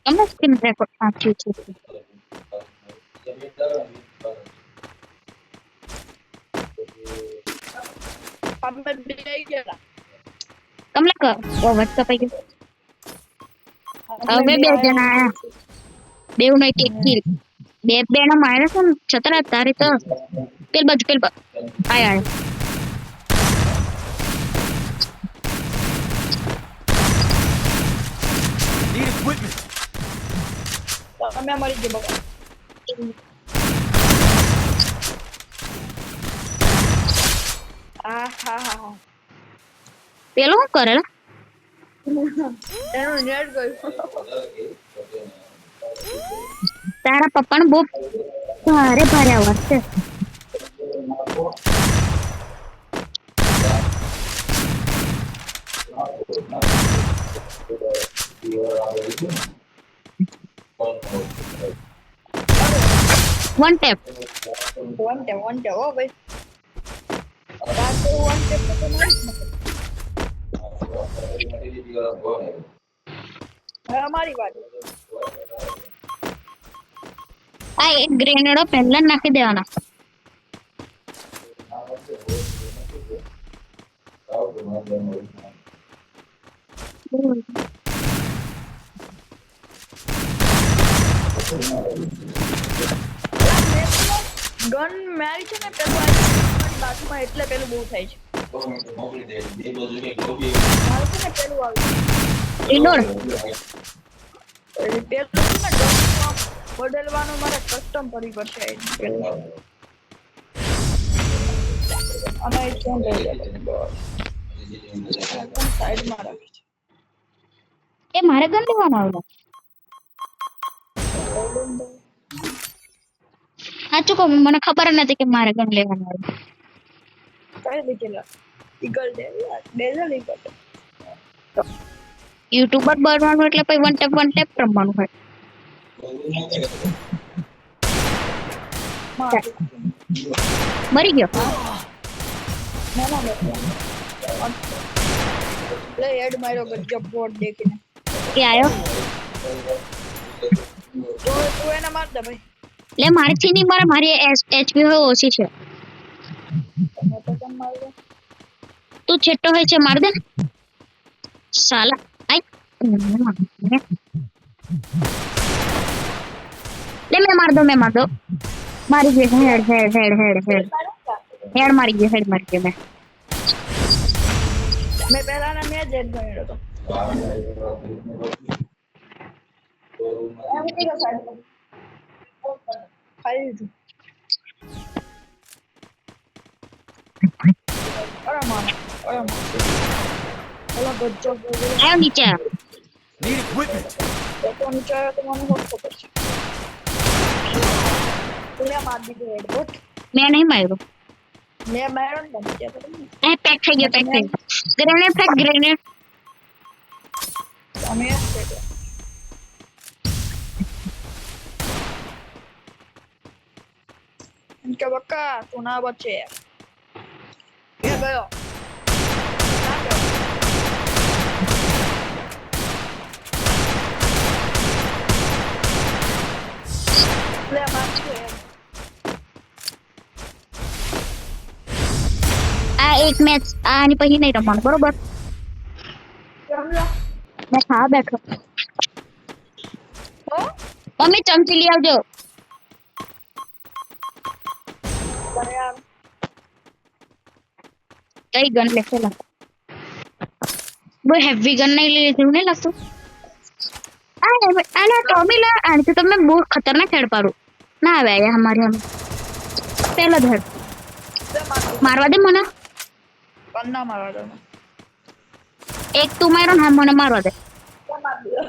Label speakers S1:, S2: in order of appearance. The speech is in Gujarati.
S1: તમને સ્ક્રીન રેકોર્ડ આપ્યું છે
S2: અમે બે ગયા
S1: કમલા કર ઓવર કપાઈ ગયું હવે બે જણા આયા બેવ નો એક કિલ બે ના માર્યા છે ને છતરા તારે તો પેલ બાજુ આય
S3: Need equipment.
S2: અમે મરી ગયા બકા હા
S1: પેલો શું કરેલા
S2: એનું નેટ ગયું
S1: તારા પપ્પાને બહુ ભારે ભારે અવાજ છે વન ટેપ
S2: વન ટેપ હો ભાઈ રાતે વન ટેપ તો નહીં હવે અમારી વાત
S1: આ એક ગ્રેનેડો પહેલા નાખી દેવાના
S2: ગન મારી છે ને પેલું મારી બાજુમાં એટલે પેલું બહુ થાય છે મારું છે ને પેલું આવ્યું
S1: રીલોડ
S2: પેલું છે ને ગન બદલવાનું મારે કસ્ટમ કરવી પડશે અને એ કેમ સાઈડમાં રાખી છે
S1: એ મારે ગન લેવાનો આવ્યો સાચું કહું મને ખબર નથી કે મારે ગન લેવાનો આવ્યો
S2: કઈ લીધેલા ઈગલ ડેઝલ ઈગલ
S1: યુટ્યુબર બનવાનું એટલે પછી વન ટેપ રમવાનું હોય મરી ગયો
S2: લે હેડ માર્યો ગજબ બોટ દેખીને
S1: કે આયો
S2: તો એને માર દે ભાઈ
S1: લે મારીથી નહીં મારી એચપી હોય ઓછી છે
S2: મેં તો કેમ માર્યો
S1: તું છેટો હોય છે માર દે સાલા આઈ લે મેં માર દો મારી ગયો હેડ મારી ગયો મેં
S2: મેં પહેલાના મેં જ હેડ માર્યો તો ખાઈ લીધું અરે માર ઓલા ગજબ
S1: આયો નીચે
S3: Need equipment.
S2: તો નીચે આવ્યો તો મને હોત ખબર છે તું માર દીધું હેડ બોટ
S1: મેં નહીં માર્યો
S2: મેં માર્યો ને નીચે તો
S1: એ પેક થઈ ગયો ગ્રેનેડ ફેક ગ્રેનેડ
S2: અમે इनके बक्का तू ना बचे ये गयो ले मार
S1: આ એક મેચ આની પછી નહીં રમવાનું બરોબર મેં ખાવા બેઠો
S2: हो
S1: મમ્મી ચમચી લઈ આવજો
S2: अरे यार
S1: કઈ ગન લેશે લા બહુ હેવી ગન નહીં લઈ લીધું નહીં લાગતું આને ટોમીલા આને તો मैं बहुत खतरनाक हेड पारू ना आवे आया हमारे हम पहला धड़ मारवा दे मना
S2: कन्ना मारवा दो
S1: एक तू मारो हम मना मारवा दे
S2: मार दिया